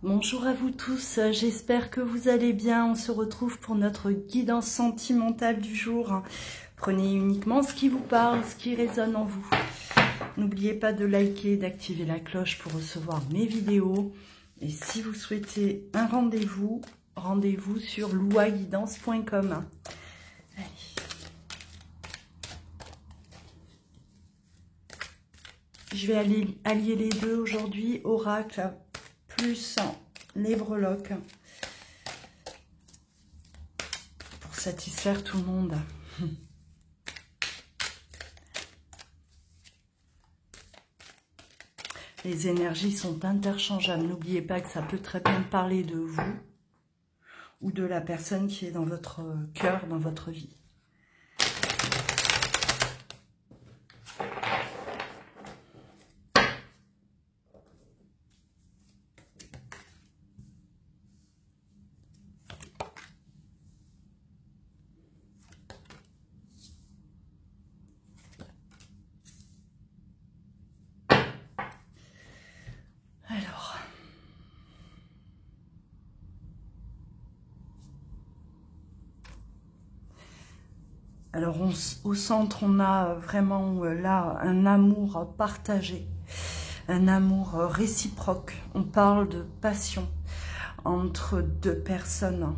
Bonjour à vous tous, j'espère que vous allez bien. On se retrouve pour notre guidance sentimentale du jour. Prenez uniquement ce qui vous parle, ce qui résonne en vous. N'oubliez pas de liker et d'activer la cloche pour recevoir mes vidéos. Et si vous souhaitez un rendez-vous, rendez-vous sur louaguidance.com. Allez. Je vais allier les deux aujourd'hui, oracle plus les breloques, pour satisfaire tout le monde. Les énergies sont interchangeables. N'oubliez pas que ça peut très bien parler de vous ou de la personne qui est dans votre cœur, dans votre vie. Alors, au centre, on a vraiment là un amour partagé, un amour réciproque. On parle de passion entre deux personnes.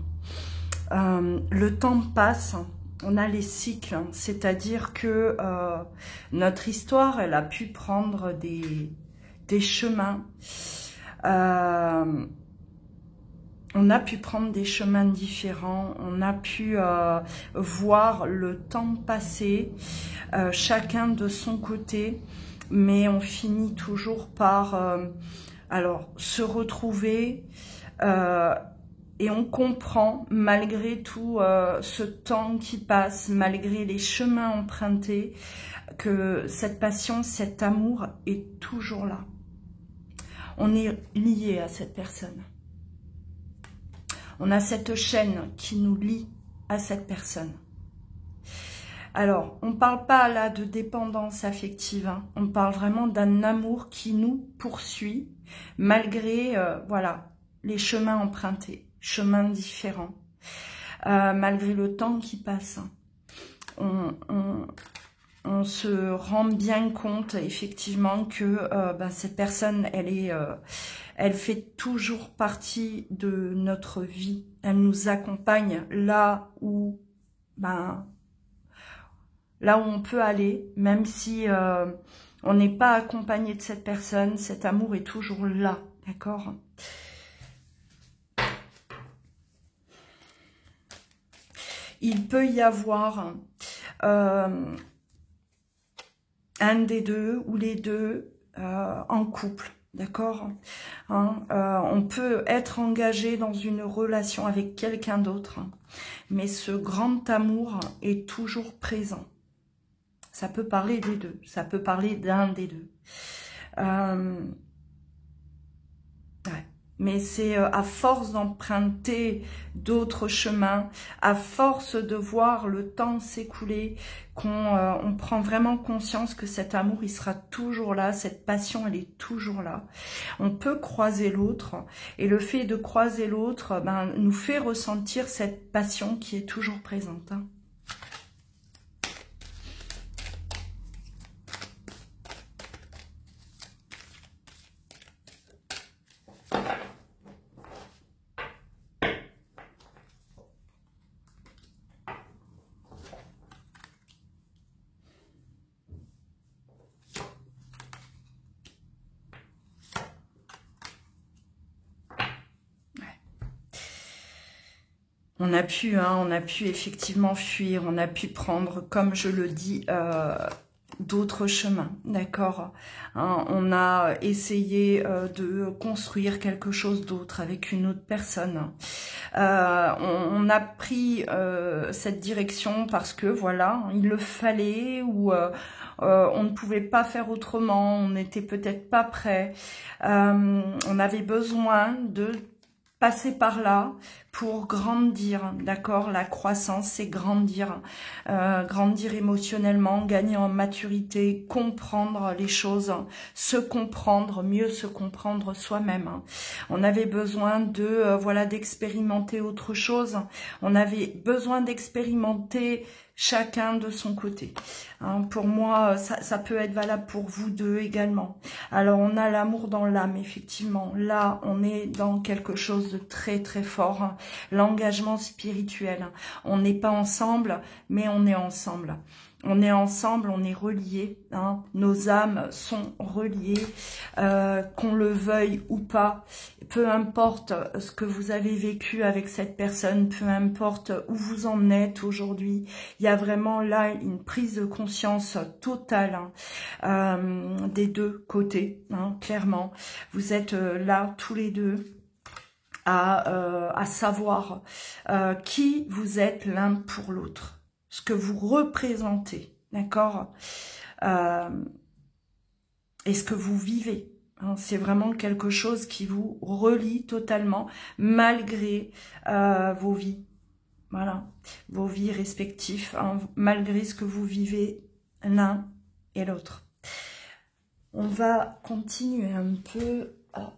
Le temps passe, on a les cycles, c'est-à-dire que notre histoire, elle a pu prendre des chemins. On a pu prendre des chemins différents, on a pu voir le temps passer, chacun de son côté, mais on finit toujours par se retrouver et on comprend, malgré tout ce temps qui passe, malgré les chemins empruntés, que cette passion, cet amour est toujours là. On est lié à cette personne. On a cette chaîne qui nous lie à cette personne. Alors, on ne parle pas là de dépendance affective, hein. On parle vraiment d'un amour qui nous poursuit, malgré voilà, les chemins empruntés, chemins différents, malgré le temps qui passe. On se rend bien compte effectivement que cette personne, elle fait toujours partie de notre vie. Elle nous accompagne là où on peut aller, même si on n'est pas accompagné de cette personne, cet amour est toujours là, d'accord ? Il peut y avoir un des deux ou les deux en couple, d'accord, hein, on peut être engagé dans une relation avec quelqu'un d'autre, hein, mais ce grand amour est toujours présent. Ça peut parler des deux, ça peut parler d'un des deux. Ouais. Mais c'est à force d'emprunter d'autres chemins, à force de voir le temps s'écouler, qu'on prend vraiment conscience que cet amour, il sera toujours là, cette passion, elle est toujours là. On peut croiser l'autre, et le fait de croiser l'autre nous fait ressentir cette passion qui est toujours présente, hein. On a pu effectivement fuir, on a pu prendre, comme je le dis, d'autres chemins, d'accord, hein, on a essayé de construire quelque chose d'autre avec une autre personne. On a pris cette direction parce que, voilà, il le fallait, ou on ne pouvait pas faire autrement, on n'était peut-être pas prêt, on avait besoin de passer par là pour grandir, d'accord? La croissance, c'est grandir, grandir émotionnellement, gagner en maturité, comprendre les choses, se comprendre, mieux se comprendre soi-même. On avait besoin de, voilà, d'expérimenter autre chose. On avait besoin d'expérimenter chacun de son côté. Pour moi, ça peut être valable pour vous deux également. Alors, on a l'amour dans l'âme, effectivement. Là, on est dans quelque chose de très, très fort. L'engagement spirituel. On n'est pas ensemble, mais on est ensemble. On est ensemble, on est reliés. Nos âmes sont reliées, qu'on le veuille ou pas. Peu importe ce que vous avez vécu avec cette personne, peu importe où vous en êtes aujourd'hui, il y a vraiment là une prise de conscience totale des deux côtés, clairement. Vous êtes là tous les deux à savoir qui vous êtes l'un pour l'autre, ce que vous représentez, d'accord, et ce que vous vivez. C'est vraiment quelque chose qui vous relie totalement, malgré vos vies. Voilà, vos vies respectives, malgré ce que vous vivez l'un et l'autre. On va continuer un peu. Hop.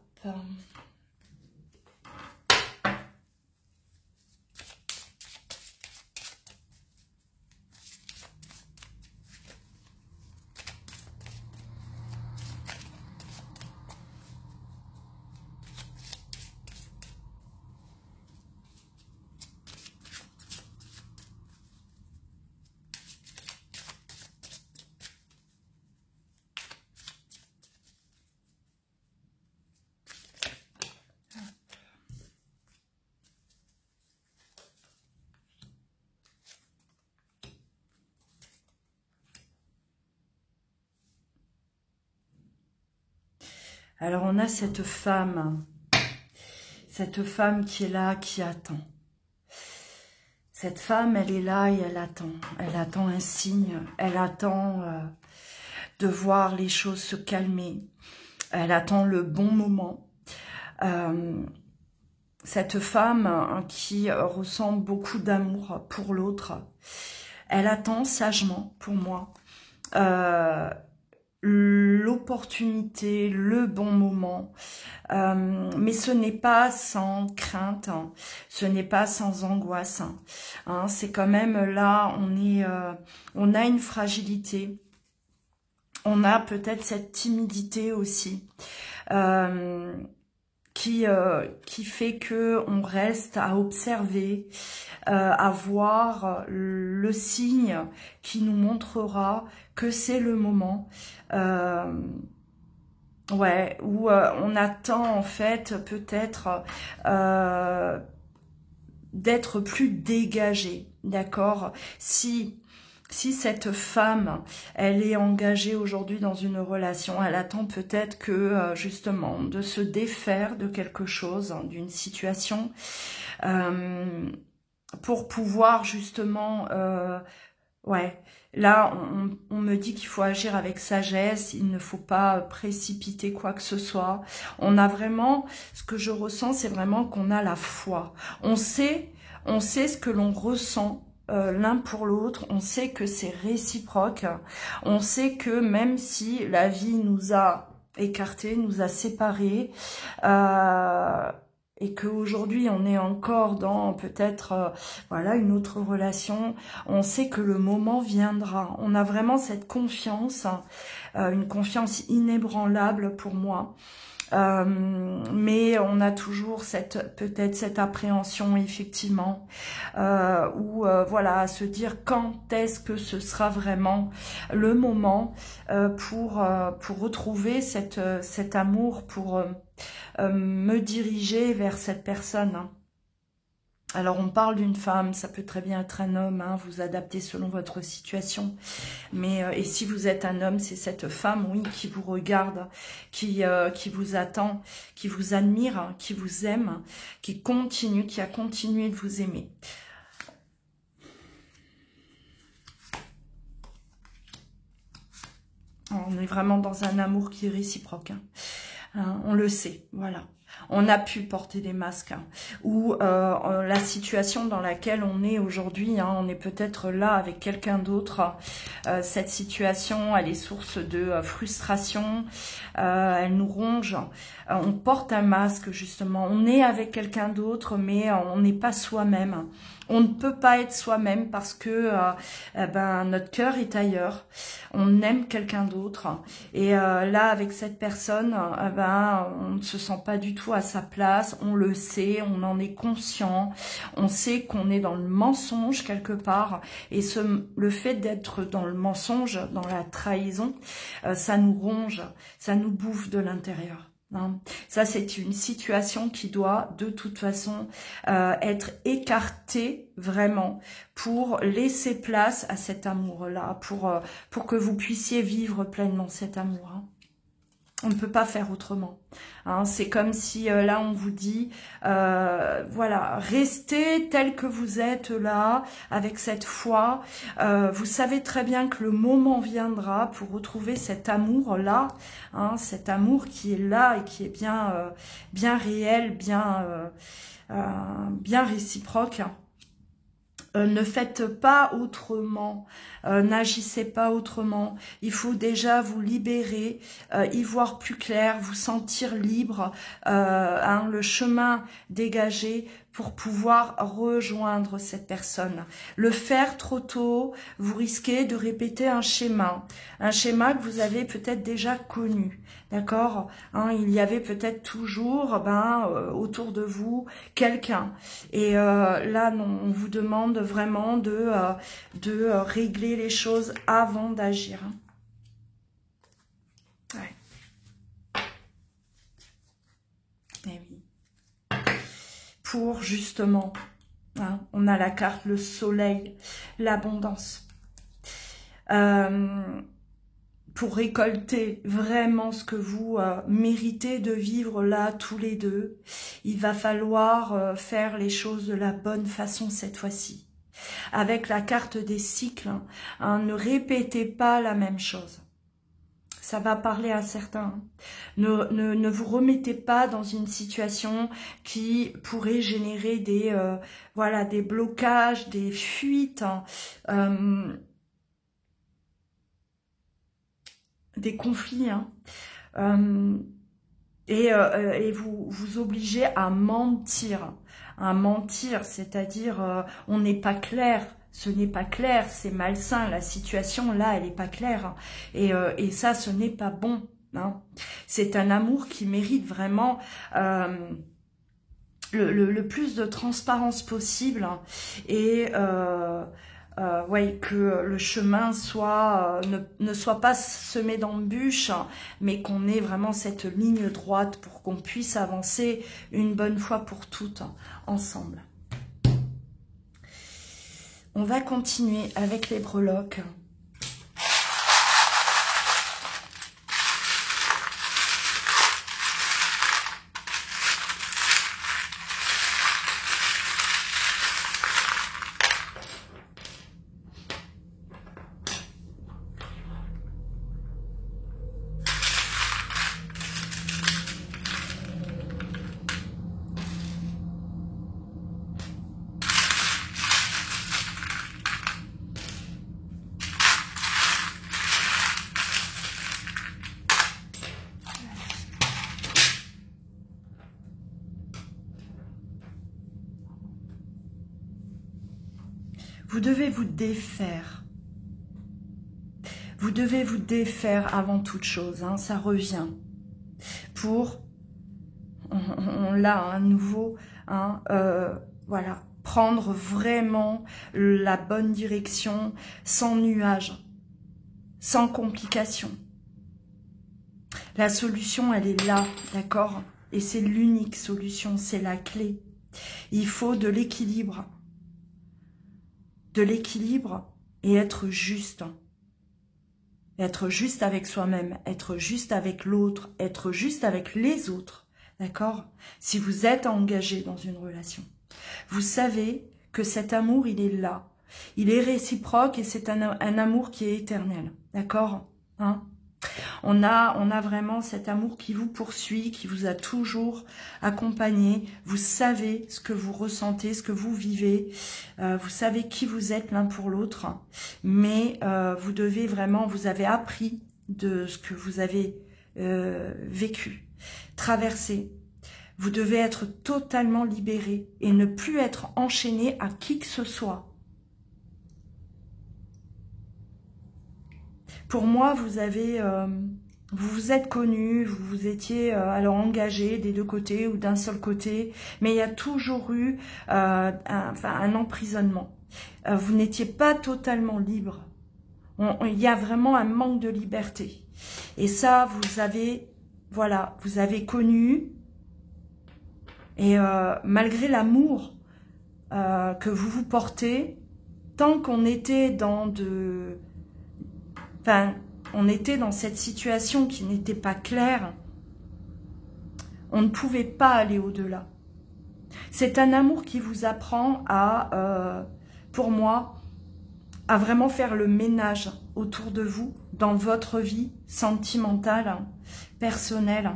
Alors, on a cette femme qui est là, qui attend. Cette femme, elle est là et elle attend un signe, elle attend de voir les choses se calmer, elle attend le bon moment. Cette femme qui ressent beaucoup d'amour pour l'autre, elle attend sagement, pour moi, l'opportunité, le bon moment, mais ce n'est pas sans crainte, ce n'est pas sans angoisse, c'est quand même là, on a une fragilité, on a peut-être cette timidité aussi, qui fait que on reste à observer, à voir le signe qui nous montrera que c'est le moment, ouais, où on attend en fait peut-être d'être plus dégagé, d'accord? Si cette femme, elle est engagée aujourd'hui dans une relation, elle attend peut-être que, justement, de se défaire de quelque chose, d'une situation, pour pouvoir, justement, ouais, là, on me dit qu'il faut agir avec sagesse, il ne faut pas précipiter quoi que ce soit. On a vraiment, ce que je ressens, c'est vraiment qu'on a la foi. On sait ce que l'on ressent, l'un pour l'autre, on sait que c'est réciproque, on sait que même si la vie nous a écartés, nous a séparés, et qu'aujourd'hui on est encore dans peut-être voilà une autre relation, on sait que le moment viendra. On a vraiment cette confiance, une confiance inébranlable pour moi. Mais on a toujours peut-être cette appréhension effectivement, où voilà, à se dire quand est-ce que ce sera vraiment le moment pour retrouver cet amour, pour me diriger vers cette personne. Alors on parle d'une femme, ça peut très bien être un homme, vous adaptez selon votre situation. Mais et si vous êtes un homme, c'est cette femme, oui, qui vous regarde, qui vous attend, qui vous admire, qui vous aime, qui a continué de vous aimer. On est vraiment dans un amour qui est réciproque. On le sait, Voilà. On a pu porter des masques, hein, ou la situation dans laquelle on est aujourd'hui, hein, on est peut-être là avec quelqu'un d'autre. Cette situation, elle est source de frustration, elle nous ronge. On porte un masque justement, on est avec quelqu'un d'autre, mais on n'est pas soi-même. On ne peut pas être soi-même parce que notre cœur est ailleurs. On aime quelqu'un d'autre. Et là, avec cette personne, on ne se sent pas du tout à sa place. On le sait, on en est conscient. On sait qu'on est dans le mensonge quelque part. Et le fait d'être dans le mensonge, dans la trahison, ça nous ronge, ça nous bouffe de l'intérieur. Ça, c'est une situation qui doit de toute façon être écartée vraiment pour laisser place à cet amour-là, pour que vous puissiez vivre pleinement cet amour. Hein. On ne peut pas faire autrement. Hein. C'est comme si là on vous dit, voilà, restez tel que vous êtes là, avec cette foi. Vous savez très bien que le moment viendra pour retrouver cet amour-là, hein, cet amour qui est là et qui est bien réel, bien réciproque. Ne faites pas autrement, n'agissez pas autrement. Il faut déjà vous libérer, y voir plus clair, vous sentir libre, le chemin dégagé pour pouvoir rejoindre cette personne. Le faire trop tôt, vous risquez de répéter un schéma que vous avez peut-être déjà connu, d'accord, hein, il y avait peut-être toujours autour de vous quelqu'un. Et là, non, on vous demande vraiment de régler les choses avant d'agir. Ouais. Eh oui. Pour justement, hein, on a la carte le soleil, l'abondance. Pour récolter vraiment ce que vous méritez de vivre là tous les deux, il va falloir faire les choses de la bonne façon cette fois-ci. Avec la carte des cycles, hein, ne répétez pas la même chose. Ça va parler à certains. Ne vous remettez pas dans une situation qui pourrait générer des blocages, des fuites, hein, des conflits, hein, et vous obligez à mentir, c'est-à-dire on n'est pas clair. Ce n'est pas clair, c'est malsain, la situation là, elle n'est pas claire. Et ça, ce n'est pas bon. Hein. C'est un amour qui mérite vraiment le plus de transparence possible. Et que le chemin ne soit pas semé d'embûches, mais qu'on ait vraiment cette ligne droite pour qu'on puisse avancer une bonne fois pour toutes ensemble. On va continuer avec les breloques. Vous devez vous défaire. Vous devez vous défaire avant toute chose. Hein, ça revient. Pour, on l'a à nouveau, hein, voilà, prendre vraiment la bonne direction, sans nuages, sans complications. La solution, elle est là, d'accord? Et c'est l'unique solution, c'est la clé. Il faut de l'équilibre. De l'équilibre et être juste. Être juste avec soi-même, être juste avec l'autre, être juste avec les autres. D'accord? Si vous êtes engagé dans une relation, vous savez que cet amour, il est là. Il est réciproque et c'est un amour qui est éternel. D'accord? Hein? On a vraiment cet amour qui vous poursuit, qui vous a toujours accompagné. Vous savez ce que vous ressentez, ce que vous vivez. Vous savez qui vous êtes l'un pour l'autre. Mais vous devez vraiment, vous avez appris de ce que vous avez vécu, traversé. Vous devez être totalement libéré et ne plus être enchaîné à qui que ce soit. Pour moi, vous vous êtes connu, vous vous étiez alors engagé des deux côtés ou d'un seul côté, mais il y a toujours eu un emprisonnement. Vous n'étiez pas totalement libre. Il y a vraiment un manque de liberté. Et ça, vous avez connu. Et malgré l'amour que vous vous portez, tant qu'on était on était dans cette situation qui n'était pas claire, on ne pouvait pas aller au-delà. C'est un amour qui vous apprend pour moi, à vraiment faire le ménage autour de vous, dans votre vie sentimentale, personnelle,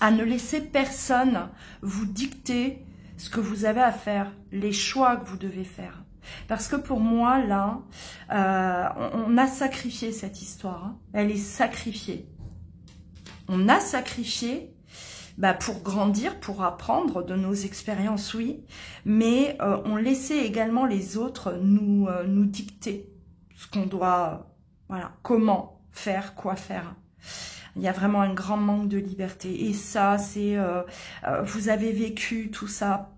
à ne laisser personne vous dicter ce que vous avez à faire, les choix que vous devez faire. Parce que pour moi, là, on a sacrifié cette histoire. Hein. Elle est sacrifiée. On a sacrifié pour grandir, pour apprendre de nos expériences, oui. Mais on laissait également les autres nous dicter ce qu'on doit, comment faire, quoi faire. Il y a vraiment un grand manque de liberté. Et ça, c'est... vous avez vécu tout ça.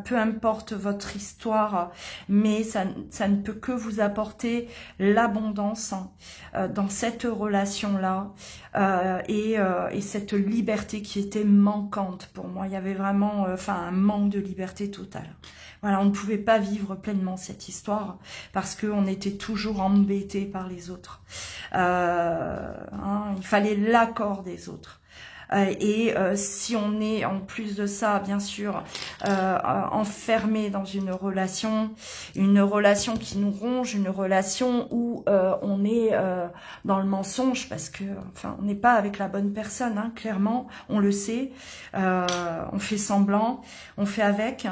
Peu importe votre histoire, mais ça ne peut que vous apporter l'abondance dans cette relation-là et cette liberté qui était manquante pour moi. Il y avait vraiment un manque de liberté totale. Voilà, on ne pouvait pas vivre pleinement cette histoire parce qu'on était toujours embêté par les autres. Il fallait l'accord des autres. Et si on est en plus de ça, bien sûr, enfermé dans une relation qui nous ronge, une relation où on est dans le mensonge parce que, on n'est pas avec la bonne personne, hein, clairement, on le sait, on fait semblant, on fait avec.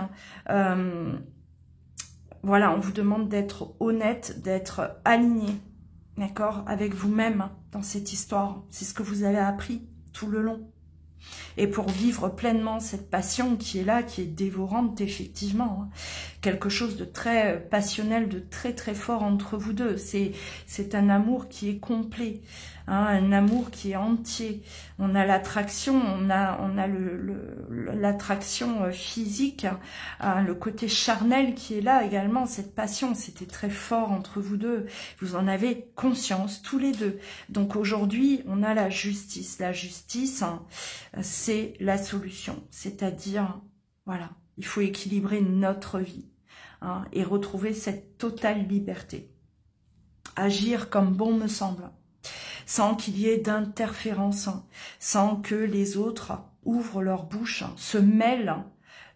Voilà, on vous demande d'être honnête, d'être aligné, d'accord, avec vous-même dans cette histoire. C'est ce que vous avez appris tout le long. Et pour vivre pleinement cette passion qui est là, qui est dévorante, effectivement, hein. Quelque chose de très passionnel, de très très fort entre vous deux. C'est un amour qui est complet, hein, un amour qui est entier. On a l'attraction, on a l'attraction physique, hein, le côté charnel qui est là également, cette passion. C'était très fort entre vous deux. Vous en avez conscience tous les deux. Donc aujourd'hui, on a la justice. La justice, hein, c'est la solution. C'est-à-dire, voilà, il faut équilibrer notre vie, hein, et retrouver cette totale liberté. Agir comme bon me semble, sans qu'il y ait d'interférence, sans que les autres ouvrent leur bouche, se mêlent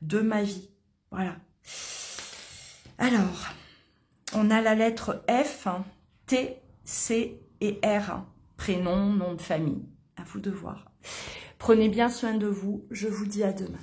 de ma vie. Voilà. Alors, on a la lettre F, T, C et R. Prénom, nom de famille. À vous de voir. Prenez bien soin de vous. Je vous dis à demain.